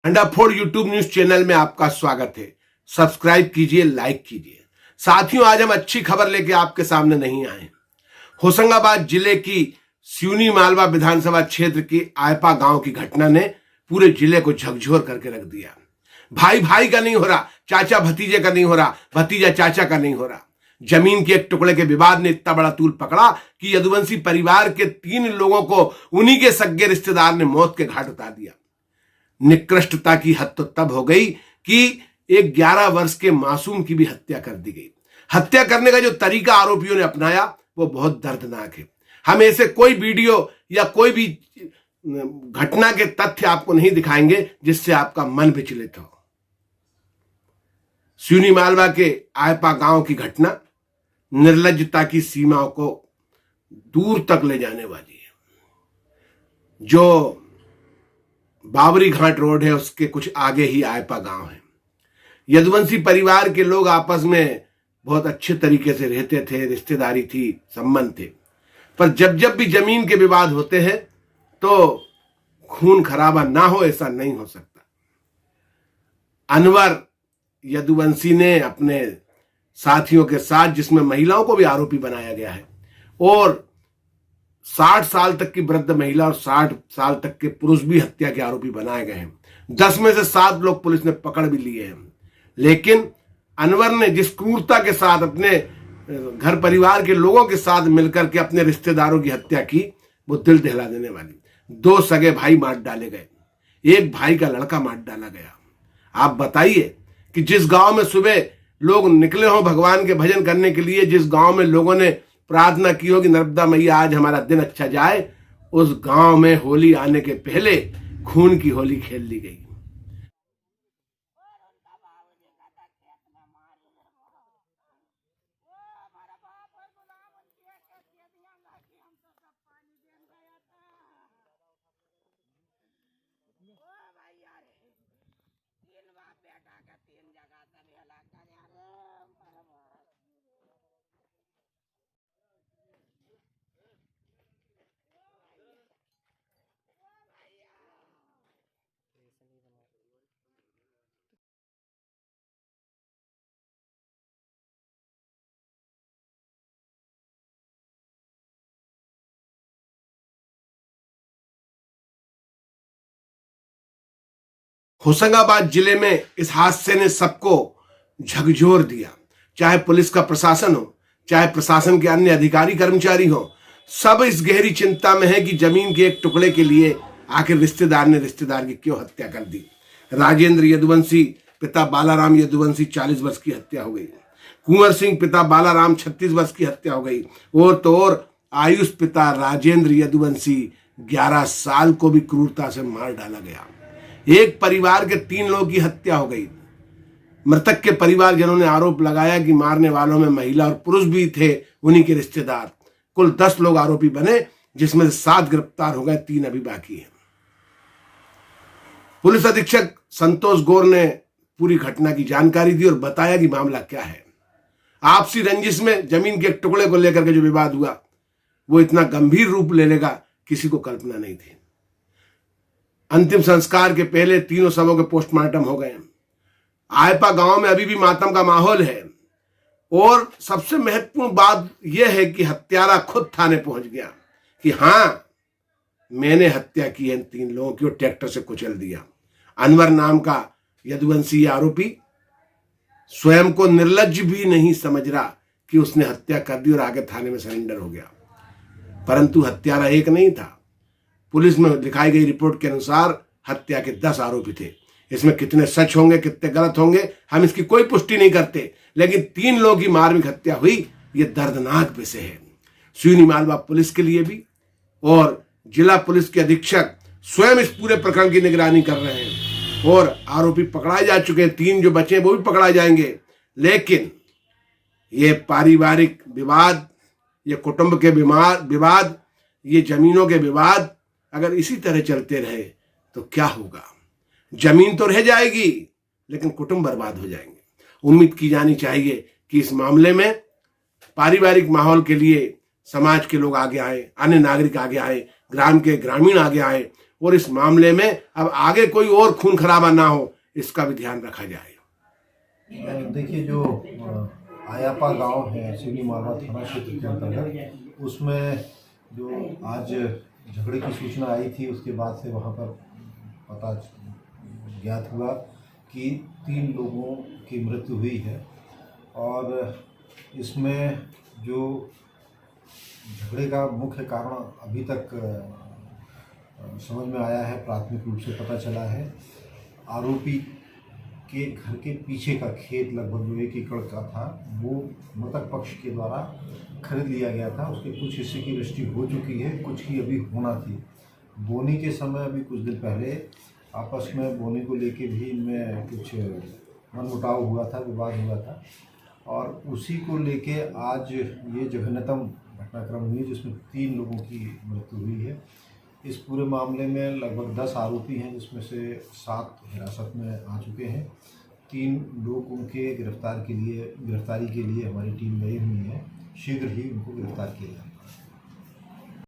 अंडाफोड़ YouTube news channel में आपका स्वागत है। सब्सक्राइब कीजिए, लाइक कीजिए। साथियों, आज हम अच्छी खबर लेके आपके सामने नहीं आए। होशंगाबाद जिले की सिवनी मालवा विधानसभा क्षेत्र की आयपा गांव की घटना ने पूरे जिले को झकझोर करके रख दिया। भाई भाई का नहीं हो रहा, चाचा भतीजे का नहीं हो रहा, भतीजा चाचा का नहीं हो रहा। जमीन के एक टुकड़े के विवाद ने इतना बड़ा तूल पकड़ा कि यदुवंशी परिवार के 3 लोगों को उन्हीं के सगे रिश्तेदार ने मौत के घाट उतार दिया। निकृष्टता की हद तो तब हो गई कि एक 11 वर्ष के मासूम की भी हत्या कर दी गई। हत्या करने का जो तरीका आरोपियों ने अपनाया वो बहुत दर्दनाक है। हम ऐसे कोई वीडियो या कोई भी घटना के तथ्य आपको नहीं दिखाएंगे जिससे आपका मन विचलित हो। सिवनी मालवा के आयपा गांव की घटना निर्लज्जता की सीमाओं को दूर तक ले जाने वाली है। जो बाबरी घाट रोड है उसके कुछ आगे ही आयपा गांव है। यदुवंशी परिवार के लोग आपस में बहुत अच्छे तरीके से रहते थे, रिश्तेदारी थी, संबंध थे। पर जब जब भी जमीन के विवाद होते हैं तो खून खराबा ना हो ऐसा नहीं हो सकता। अनवर यदुवंशी ने अपने साथियों के साथ, जिसमें महिलाओं को भी आरोपी बनाया गया है, और 60 साल तक की वृद्ध महिला और 60 साल तक के पुरुष भी हत्या के आरोपी बनाए गए हैं। 10 में से 7 लोग पुलिस ने पकड़ भी लिए हैं। लेकिन अनवर ने जिस क्रूरता के साथ अपने घर परिवार के लोगों के साथ मिलकर के अपने रिश्तेदारों की हत्या की, वो दिल दहला देने वाली। 2 सगे भाई मार डाले गए, एक भाई का लड़का मार डाला गया। आप बताइए कि जिस गांव में सुबह लोग निकले हों भगवान के भजन करने के लिए, जिस गांव में लोगों ने प्रार्थना की हो कि नर्मदा मैया आज हमारा दिन अच्छा जाए, उस गांव में होली आने के पहले खून की होली खेल ली गई। होशंगाबाद जिले में इस हादसे ने सबको झकझोर दिया। चाहे पुलिस का प्रशासन हो, चाहे प्रशासन के अन्य अधिकारी कर्मचारी हो, सब इस गहरी चिंता में है कि जमीन के एक टुकड़े के लिए आखिर रिश्तेदार ने रिश्तेदार की क्यों हत्या कर दी। राजेंद्र यदुवंशी पिता बालाराम यदुवंशी 40 वर्ष की हत्या हो गई। कुंवर सिंह पिता बालाराम 36 वर्ष की हत्या हो गई। और तो और आयुष पिता राजेंद्र यदुवंशी 11 साल को भी क्रूरता से मार डाला गया। एक परिवार के 3 लोगों की हत्या हो गई। मृतक के परिवारजनों ने आरोप लगाया कि मारने वालों में महिला और पुरुष भी थे, उन्हीं के रिश्तेदार। कुल 10 लोग आरोपी बने, जिसमें से 7 गिरफ्तार हो गए, 3 अभी बाकी हैं। पुलिस अधीक्षक संतोष गौर ने पूरी घटना की जानकारी दी और बताया कि मामला क्या है। आपसी रंजिश में जमीन के एक टुकड़े को लेकर के जो विवाद हुआ वो इतना गंभीर रूप ले लेगा, किसी को कल्पना नहीं थी। अंतिम संस्कार के पहले 3 शवों के पोस्टमार्टम हो गए। आयपा गांव में अभी भी मातम का माहौल है। और सबसे महत्वपूर्ण बात यह है कि हत्यारा खुद थाने पहुंच गया कि हां, मैंने हत्या की है 3 लोगों की, और ट्रैक्टर से कुचल दिया। अनवर नाम का यदुवंशी आरोपी स्वयं को निर्लज्ज भी नहीं समझ रहा कि उसने हत्या कर दी और आगे थाने में सरेंडर हो गया। परंतु हत्यारा एक नहीं था। पुलिस में दिखाई गई रिपोर्ट के अनुसार हत्या के 10 आरोपी थे। इसमें कितने सच होंगे, कितने गलत होंगे, हम इसकी कोई पुष्टि नहीं करते। लेकिन 3 लोगों की मार्मिक हत्या हुई, यह दर्दनाक विषय है सिवनी मालवा पुलिस के लिए भी। और जिला पुलिस के अधीक्षक स्वयं इस पूरे प्रकरण की निगरानी कर रहे हैं और आरोपी पकड़ाए जा चुके हैं। 3 जो बचे वो भी पकड़ाए जाएंगे। लेकिन ये पारिवारिक विवाद, ये कुटुंब के विवाद, ये जमीनों के विवाद अगर इसी तरह चलते रहे तो क्या होगा। जमीन तो रह जाएगी लेकिन कुटुंब बर्बाद हो जाएंगे। उम्मीद की जानी चाहिए कि इस मामले में पारिवारिक माहौल के लिए समाज के लोग आगे आए, अन्य नागरिक आगे आए, ग्राम के ग्रामीण आगे आए और इस मामले में अब आगे कोई और खून खराबा ना हो, इसका भी ध्यान रखा जाए। देखिए, जो आयापा गांव है सिवनी मालवा थाना क्षेत्र के अंतर्गत, उसमें जो आज झगड़े की सूचना आई थी, उसके बाद से वहां पर पता ज्ञात हुआ कि 3 लोगों की मृत्यु हुई है। और इसमें जो झगड़े का मुख्य कारण अभी तक समझ में आया है, प्राथमिक रूप से पता चला है, आरोपी के घर के पीछे का खेत लगभग जो 1 एकड़ का था, वो मृतक पक्ष के द्वारा खरीद लिया गया था। उसके कुछ हिस्से की रजिस्ट्री हो चुकी है, कुछ की अभी होना थी। बोनी के समय अभी कुछ दिन पहले आपस में बोनी को लेके भी इनमें कुछ मनमुटाव हुआ था, विवाद हुआ था, और उसी को लेके आज ये जघन्यतम घटनाक्रम हुई जिसमें 3 लोगों की मृत्यु हुई है। इस पूरे मामले में लगभग 10 आरोपी हैं, जिसमें से 7 हिरासत में आ चुके हैं। 3 लोग उनके गिरफ्तारी के लिए हमारी टीम गई हुई है। शीघ्र ही उनको गिरफ्तार किया जाएगा।